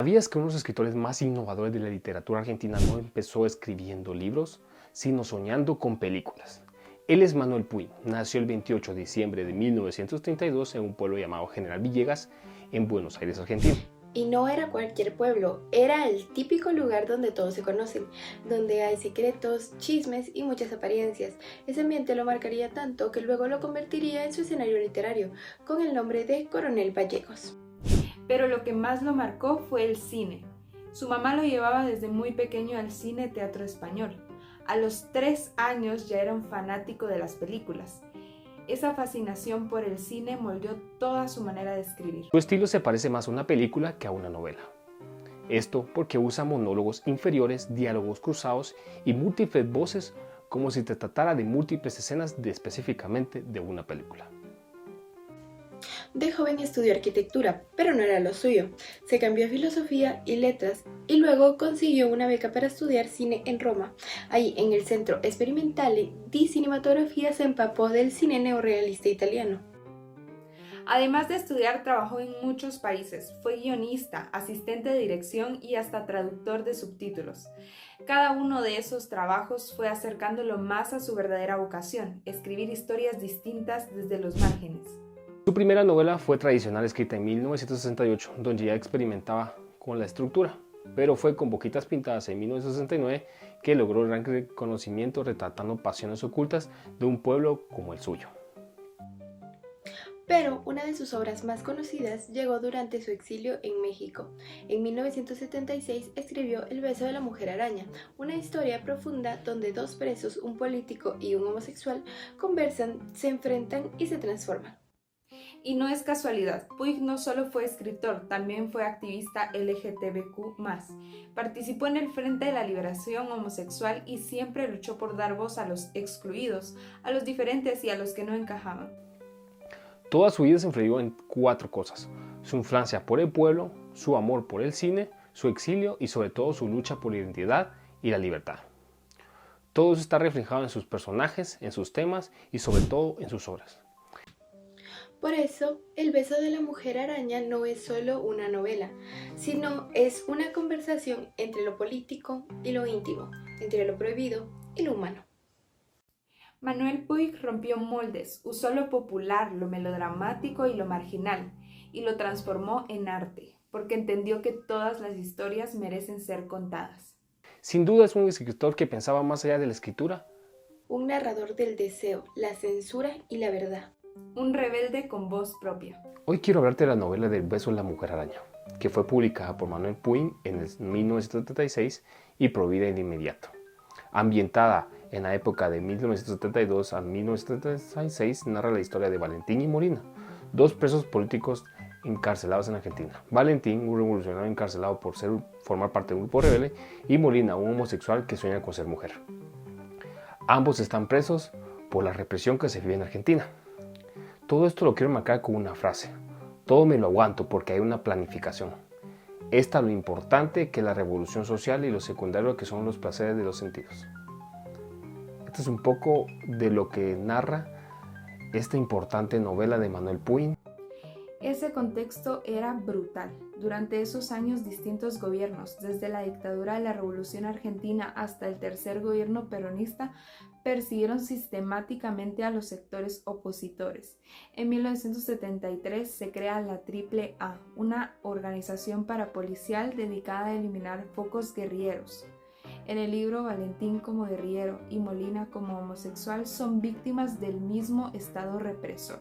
¿Sabías que uno de los escritores más innovadores de la literatura argentina no empezó escribiendo libros, sino soñando con películas? Él es Manuel Puig. Nació el 28 de diciembre de 1932 en un pueblo llamado General Villegas, en Buenos Aires, Argentina. Y no era cualquier pueblo, era el típico lugar donde todos se conocen, donde hay secretos, chismes y muchas apariencias. Ese ambiente lo marcaría tanto que luego lo convertiría en su escenario literario, con el nombre de Coronel Gallegos. Pero lo que más lo marcó fue el cine. Su mamá lo llevaba desde muy pequeño al cine teatro español. A los 3 años ya era un fanático de las películas. Esa fascinación por el cine moldeó toda su manera de escribir. Su estilo se parece más a una película que a una novela. Esto porque usa monólogos inferiores, diálogos cruzados y múltiples voces, como si se tratara de múltiples escenas específicamente de una película. De joven estudió arquitectura, pero no era lo suyo. Se cambió a filosofía y letras y luego consiguió una beca para estudiar cine en Roma. Ahí, en el Centro Sperimentale di Cinematografia, se empapó del cine neorrealista italiano. Además de estudiar, trabajó en muchos países. Fue guionista, asistente de dirección y hasta traductor de subtítulos. Cada uno de esos trabajos fue acercándolo más a su verdadera vocación, escribir historias distintas desde los márgenes. Su primera novela fue Tradicional, escrita en 1968, donde ya experimentaba con la estructura, pero fue con Boquitas Pintadas en 1969 que logró el gran reconocimiento retratando pasiones ocultas de un pueblo como el suyo. Pero una de sus obras más conocidas llegó durante su exilio en México. En 1976 escribió El beso de la mujer araña, una historia profunda donde dos presos, un político y un homosexual, conversan, se enfrentan y se transforman. Y no es casualidad, Puig no solo fue escritor, también fue activista LGTBQ+. Participó en el Frente de la Liberación Homosexual y siempre luchó por dar voz a los excluidos, a los diferentes y a los que no encajaban. Toda su vida se enfrentó en 4 cosas: su infancia por el pueblo, su amor por el cine, su exilio y sobre todo su lucha por la identidad y la libertad. Todo eso está reflejado en sus personajes, en sus temas y sobre todo en sus obras. Por eso, El beso de la mujer araña no es solo una novela, sino es una conversación entre lo político y lo íntimo, entre lo prohibido y lo humano. Manuel Puig rompió moldes, usó lo popular, lo melodramático y lo marginal, y lo transformó en arte, porque entendió que todas las historias merecen ser contadas. Sin duda es un escritor que pensaba más allá de la escritura. Un narrador del deseo, la censura y la verdad. Un rebelde con voz propia. Hoy quiero hablarte de la novela del beso de la mujer araña, que fue publicada por Manuel Puig en 1976 y prohibida de inmediato. Ambientada en la época de 1972 a 1976, narra la historia de Valentín y Molina, dos presos políticos encarcelados en Argentina. Valentín, un revolucionario encarcelado por formar parte de un grupo rebelde, y Molina, un homosexual que sueña con ser mujer. Ambos están presos por la represión que se vive en Argentina. Todo esto lo quiero marcar con una frase: todo me lo aguanto porque hay una planificación. Esta lo importante que la revolución social y lo secundario que son los placeres de los sentidos. Esto es un poco de lo que narra esta importante novela de Manuel Puig. Ese contexto era brutal. Durante esos años distintos gobiernos, desde la dictadura de la Revolución Argentina hasta el tercer gobierno peronista, persiguieron sistemáticamente a los sectores opositores. En 1973 se crea la AAA, una organización parapolicial dedicada a eliminar focos guerrilleros. En el libro, Valentín como guerrillero y Molina como homosexual son víctimas del mismo Estado represor.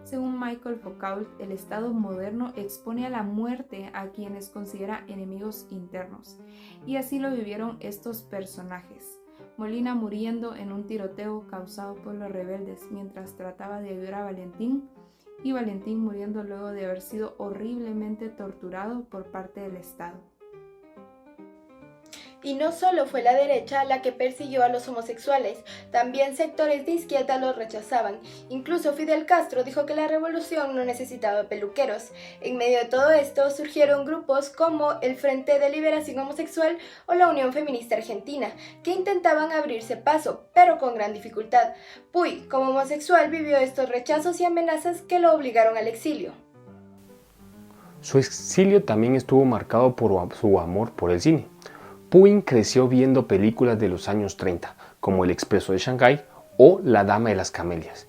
Según Michael Foucault, el Estado moderno expone a la muerte a quienes considera enemigos internos, y así lo vivieron estos personajes. Molina muriendo en un tiroteo causado por los rebeldes mientras trataba de ayudar a Valentín, y Valentín muriendo luego de haber sido horriblemente torturado por parte del Estado. Y no solo fue la derecha la que persiguió a los homosexuales, también sectores de izquierda los rechazaban. Incluso Fidel Castro dijo que la revolución no necesitaba peluqueros. En medio de todo esto surgieron grupos como el Frente de Liberación Homosexual o la Unión Feminista Argentina, que intentaban abrirse paso, pero con gran dificultad. Puig, como homosexual, vivió estos rechazos y amenazas que lo obligaron al exilio. Su exilio también estuvo marcado por su amor por el cine. Puig creció viendo películas de los años 30, como El Expreso de Shanghái o La Dama de las Camelias.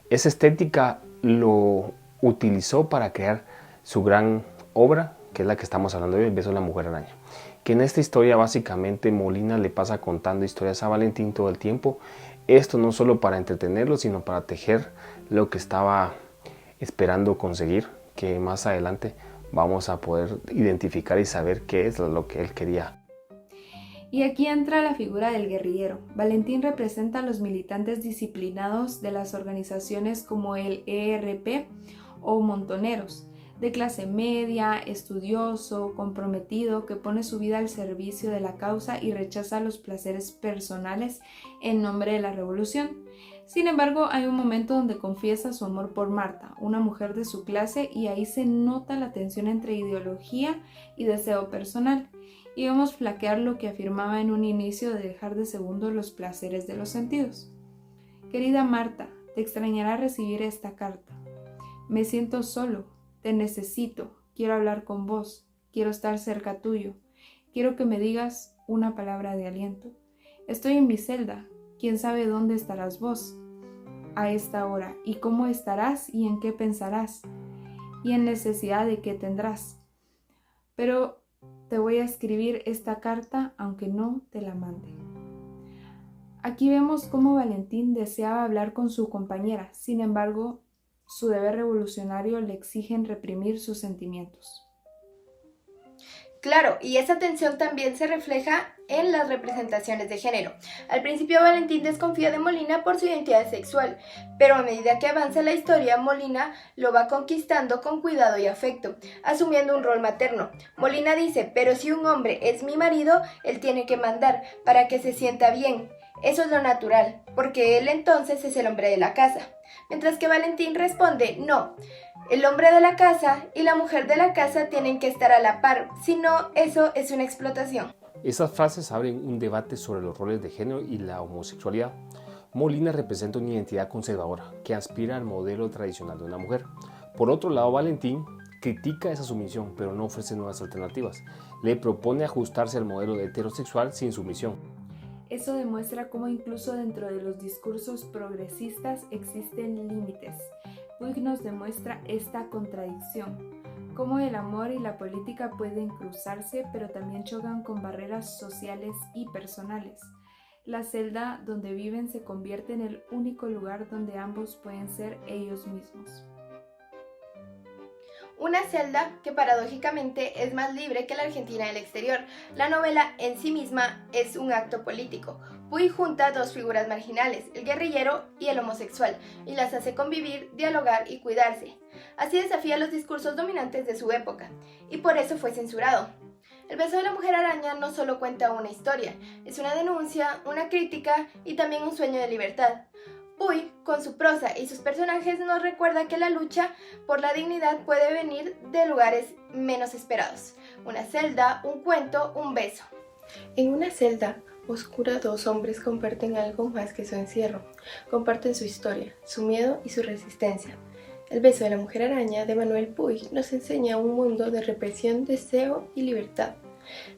Esa estética lo utilizó para crear su gran obra, que es la que estamos hablando hoy, El beso de la mujer araña. Que en esta historia básicamente Molina le pasa contando historias a Valentín todo el tiempo. Esto no solo para entretenerlo, sino para tejer lo que estaba esperando conseguir, que más adelante vamos a poder identificar y saber qué es lo que él quería. Y aquí entra la figura del guerrillero. Valentín representa a los militantes disciplinados de las organizaciones como el ERP o Montoneros, de clase media, estudioso, comprometido, que pone su vida al servicio de la causa y rechaza los placeres personales en nombre de la revolución. Sin embargo, hay un momento donde confiesa su amor por Marta, una mujer de su clase, y ahí se nota la tensión entre ideología y deseo personal. Y vemos flaquear lo que afirmaba en un inicio de dejar de segundo los placeres de los sentidos. Querida Marta, te extrañará recibir esta carta. Me siento solo, te necesito, quiero hablar con vos, quiero estar cerca tuyo, quiero que me digas una palabra de aliento. Estoy en mi celda, quién sabe dónde estarás vos a esta hora, y cómo estarás y en qué pensarás, y en necesidad de qué tendrás. Pero te voy a escribir esta carta aunque no te la mande. Aquí vemos cómo Valentín deseaba hablar con su compañera, sin embargo, su deber revolucionario le exigen reprimir sus sentimientos. Claro, y esa tensión también se refleja en las representaciones de género. Al principio Valentín desconfía de Molina por su identidad sexual, pero a medida que avanza la historia, Molina lo va conquistando con cuidado y afecto, asumiendo un rol materno. Molina dice, pero si un hombre es mi marido, él tiene que mandar para que se sienta bien. Eso es lo natural, porque él entonces es el hombre de la casa. Mientras que Valentín responde, no. El hombre de la casa y la mujer de la casa tienen que estar a la par, si no, eso es una explotación. Esas frases abren un debate sobre los roles de género y la homosexualidad. Molina representa una identidad conservadora que aspira al modelo tradicional de una mujer. Por otro lado, Valentín critica esa sumisión, pero no ofrece nuevas alternativas. Le propone ajustarse al modelo heterosexual sin sumisión. Eso demuestra cómo incluso dentro de los discursos progresistas existen límites. Puig nos demuestra esta contradicción, cómo el amor y la política pueden cruzarse, pero también chocan con barreras sociales y personales. La celda donde viven se convierte en el único lugar donde ambos pueden ser ellos mismos. Una celda que paradójicamente es más libre que la Argentina del exterior. La novela en sí misma es un acto político. Puig junta dos figuras marginales, el guerrillero y el homosexual, y las hace convivir, dialogar y cuidarse. Así desafía los discursos dominantes de su época, y por eso fue censurado. El beso de la mujer araña no solo cuenta una historia, es una denuncia, una crítica y también un sueño de libertad. Puig, con su prosa y sus personajes, nos recuerda que la lucha por la dignidad puede venir de lugares menos esperados. Una celda, un cuento, un beso. En una celda oscura, dos hombres comparten algo más que su encierro. Comparten su historia, su miedo y su resistencia. El beso de la mujer araña de Manuel Puig nos enseña un mundo de represión, deseo y libertad.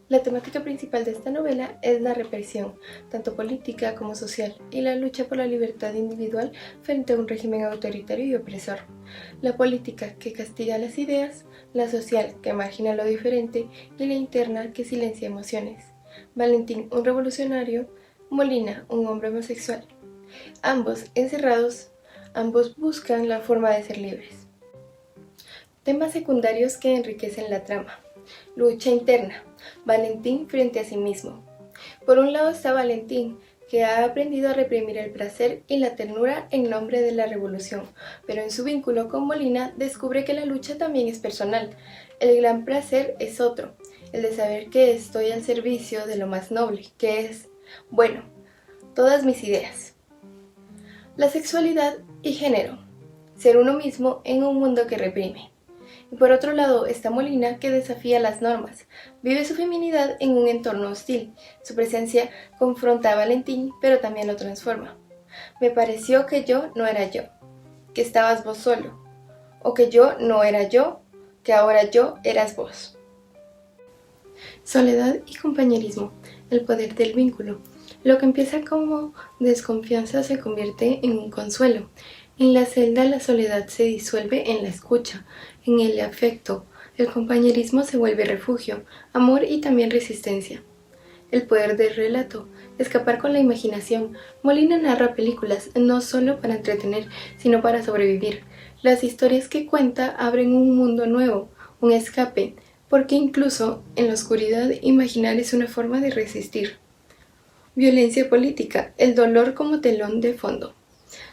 La temática principal de esta novela es la represión, tanto política como social, y la lucha por la libertad individual frente a un régimen autoritario y opresor. La política que castiga las ideas, la social que margina lo diferente y la interna que silencia emociones. Valentín, un revolucionario, Molina, un hombre homosexual. Ambos encerrados, ambos buscan la forma de ser libres. Temas secundarios que enriquecen la trama. Lucha interna. Valentín frente a sí mismo. Por un lado está Valentín, que ha aprendido a reprimir el placer y la ternura en nombre de la revolución, pero en su vínculo con Molina descubre que la lucha también es personal. El gran placer es otro, el de saber que estoy al servicio de lo más noble, que es, bueno, todas mis ideas. La sexualidad y género. Ser uno mismo en un mundo que reprime. Y por otro lado está Molina, que desafía las normas, vive su feminidad en un entorno hostil. Su presencia confronta a Valentín, pero también lo transforma. Me pareció que yo no era yo, que estabas vos solo, o que yo no era yo, que ahora yo eras vos. Soledad y compañerismo, el poder del vínculo. Lo que empieza como desconfianza se convierte en un consuelo. En la celda la soledad se disuelve en la escucha, en el afecto. El compañerismo se vuelve refugio, amor y también resistencia. El poder del relato, escapar con la imaginación. Molina narra películas no solo para entretener, sino para sobrevivir. Las historias que cuenta abren un mundo nuevo, un escape, porque incluso en la oscuridad imaginar es una forma de resistir. Violencia política, el dolor como telón de fondo.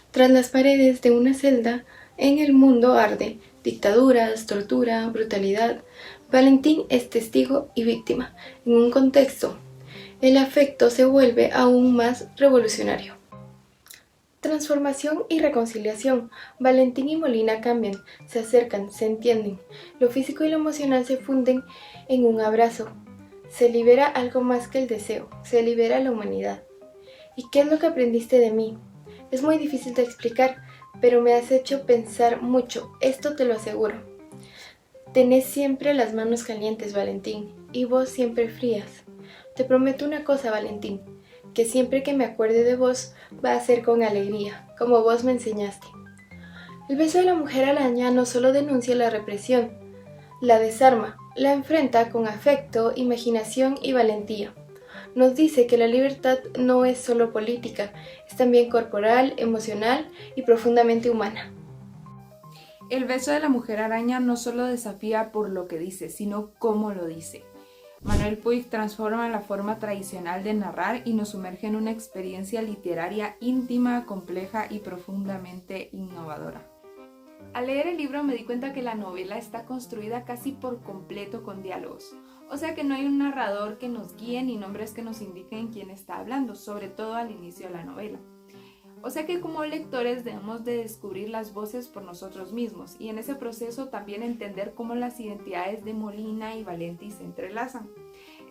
Tras las paredes de una celda, en el mundo arde dictaduras, tortura, brutalidad. Valentín es testigo y víctima. En un contexto, el afecto se vuelve aún más revolucionario. Transformación y reconciliación. Valentín y Molina cambian, se acercan, se entienden. Lo físico y lo emocional se funden en un abrazo. Se libera algo más que el deseo, se libera la humanidad. ¿Y qué es lo que aprendiste de mí? Es muy difícil de explicar, pero me has hecho pensar mucho, esto te lo aseguro. Tenés siempre las manos calientes, Valentín, y vos siempre frías. Te prometo una cosa, Valentín, que siempre que me acuerde de vos va a ser con alegría, como vos me enseñaste. El beso de la mujer araña no solo denuncia la represión, la desarma, la enfrenta con afecto, imaginación y valentía. Nos dice que la libertad no es solo política, es también corporal, emocional y profundamente humana. El beso de la mujer araña no solo desafía por lo que dice, sino cómo lo dice. Manuel Puig transforma la forma tradicional de narrar y nos sumerge en una experiencia literaria íntima, compleja y profundamente innovadora. Al leer el libro me di cuenta que la novela está construida casi por completo con diálogos, o sea que no hay un narrador que nos guíe ni nombres que nos indiquen quién está hablando, sobre todo al inicio de la novela. O sea que como lectores debemos de descubrir las voces por nosotros mismos y en ese proceso también entender cómo las identidades de Molina y Valenti se entrelazan.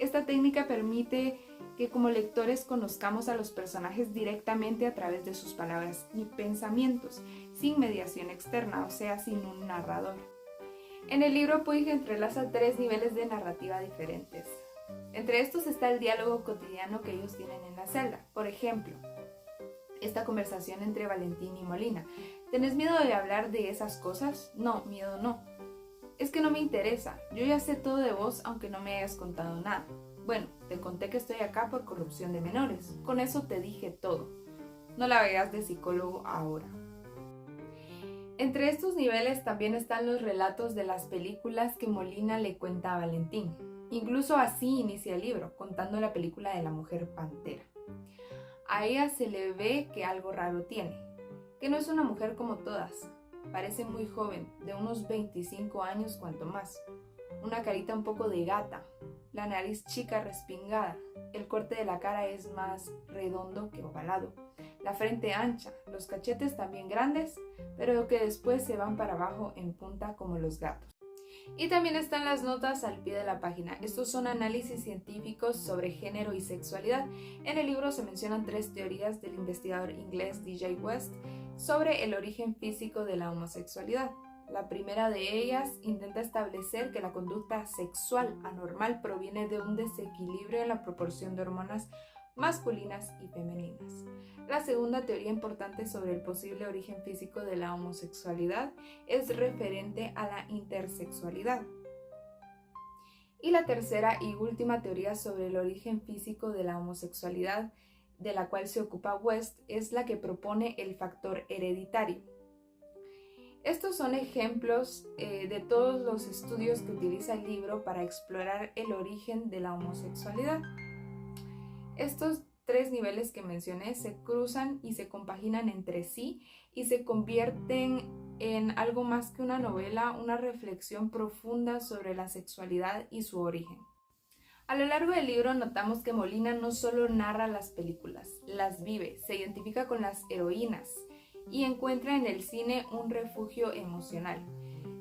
Esta técnica permite que como lectores conozcamos a los personajes directamente a través de sus palabras y pensamientos, sin mediación externa, o sea, sin un narrador. En el libro Puig entrelaza 3 niveles de narrativa diferentes. Entre estos está el diálogo cotidiano que ellos tienen en la celda. Por ejemplo, esta conversación entre Valentín y Molina. ¿Tenés miedo de hablar de esas cosas? No, miedo no. Es que no me interesa. Yo ya sé todo de vos aunque no me hayas contado nada. Bueno, te conté que estoy acá por corrupción de menores. Con eso te dije todo. No la veas de psicólogo ahora. Entre estos niveles también están los relatos de las películas que Molina le cuenta a Valentín. Incluso así inicia el libro, contando la película de la mujer pantera. A ella se le ve que algo raro tiene, que no es una mujer como todas. Parece muy joven, de unos 25 años cuanto más. Una carita un poco de gata, la nariz chica respingada, el corte de la cara es más redondo que ovalado, la frente ancha, los cachetes también grandes, pero que después se van para abajo en punta como los gatos. Y también están las notas al pie de la página. Estos son análisis científicos sobre género y sexualidad. En el libro se mencionan 3 teorías del investigador inglés DJ West sobre el origen físico de la homosexualidad. La primera de ellas intenta establecer que la conducta sexual anormal proviene de un desequilibrio en la proporción de hormonas masculinas y femeninas. La segunda teoría importante sobre el posible origen físico de la homosexualidad es referente a la intersexualidad. Y la tercera y última teoría sobre el origen físico de la homosexualidad, de la cual se ocupa West, es la que propone el factor hereditario. Estos son ejemplos de todos los estudios que utiliza el libro para explorar el origen de la homosexualidad. Estos 3 niveles que mencioné se cruzan y se compaginan entre sí y se convierten en algo más que una novela, una reflexión profunda sobre la sexualidad y su origen. A lo largo del libro notamos que Molina no solo narra las películas, las vive, se identifica con las heroínas y encuentra en el cine un refugio emocional.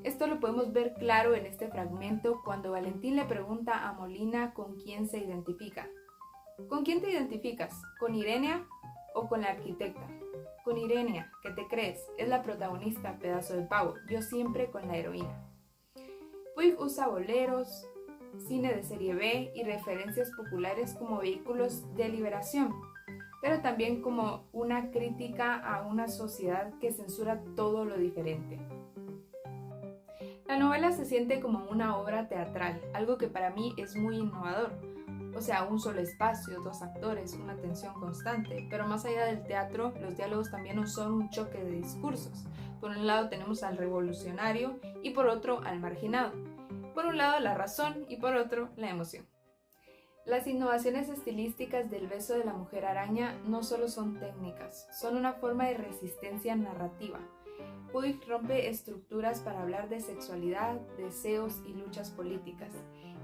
Esto lo podemos ver claro en este fragmento cuando Valentín le pregunta a Molina con quién se identifica. ¿Con quién te identificas? ¿Con Irenia o con la arquitecta? Con Irenia, ¿qué te crees? Es la protagonista, pedazo de pavo. Yo siempre con la heroína. Puig usa boleros, cine de serie B y referencias populares como vehículos de liberación, pero también como una crítica a una sociedad que censura todo lo diferente. La novela se siente como una obra teatral, algo que para mí es muy innovador. O sea, un solo espacio, dos actores, una tensión constante, pero más allá del teatro, los diálogos también no son un choque de discursos. Por un lado tenemos al revolucionario y por otro al marginado. Por un lado la razón y por otro la emoción. Las innovaciones estilísticas del beso de la mujer araña no solo son técnicas, son una forma de resistencia narrativa. Puig rompe estructuras para hablar de sexualidad, deseos y luchas políticas,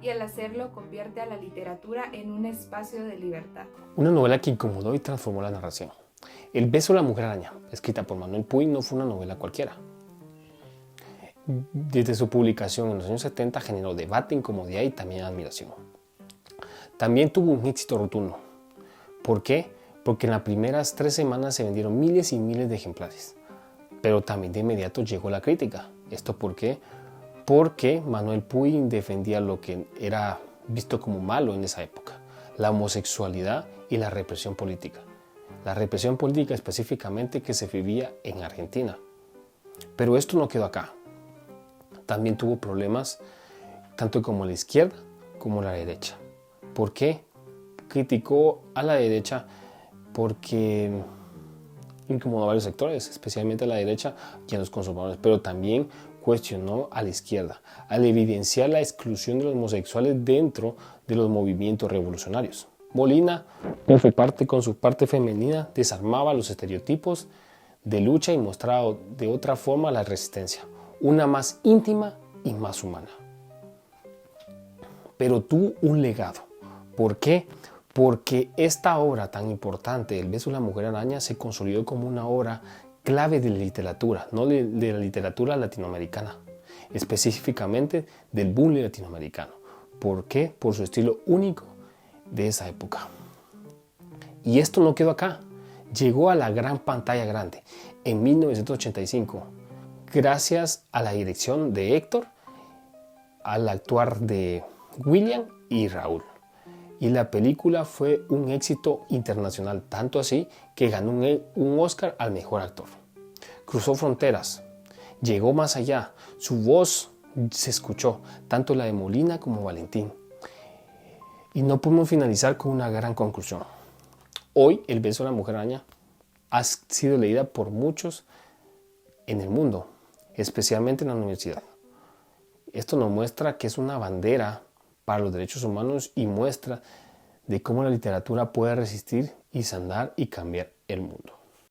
y al hacerlo convierte a la literatura en un espacio de libertad. Una novela que incomodó y transformó la narración. El beso de la mujer araña, escrita por Manuel Puig, no fue una novela cualquiera. Desde su publicación en los años 70 generó debate, incomodidad y también admiración. También tuvo un éxito rotundo. ¿Por qué? Porque en las primeras 3 semanas se vendieron miles y miles de ejemplares. Pero también de inmediato llegó la crítica. ¿Esto por qué? Porque Manuel Puig defendía lo que era visto como malo en esa época: la homosexualidad y la represión política. La represión política específicamente que se vivía en Argentina. Pero esto no quedó acá. También tuvo problemas tanto como la izquierda como la derecha. ¿Por qué? Criticó a la derecha porque incomodó a varios sectores, especialmente a la derecha y a los conservadores, pero también cuestionó a la izquierda, al evidenciar la exclusión de los homosexuales dentro de los movimientos revolucionarios. Molina, con su parte femenina, desarmaba los estereotipos de lucha y mostraba de otra forma la resistencia, una más íntima y más humana. Pero tuvo un legado. ¿Por qué? Porque esta obra tan importante, El beso de la mujer araña, se consolidó como una obra clave de la literatura, no de la literatura latinoamericana, específicamente del boom latinoamericano. ¿Por qué? Por su estilo único de esa época. Y esto no quedó acá, llegó a la gran pantalla grande en 1985, gracias a la dirección de Héctor, al actuar de William y Raúl. Y la película fue un éxito internacional, tanto así que ganó un Oscar al mejor actor. Cruzó fronteras, llegó más allá, su voz se escuchó, tanto la de Molina como Valentín. Y no podemos finalizar con una gran conclusión. Hoy, El beso de la mujer araña ha sido leída por muchos en el mundo, especialmente en la universidad. Esto nos muestra que es una bandera para los derechos humanos y muestra de cómo la literatura puede resistir y sanar y cambiar el mundo.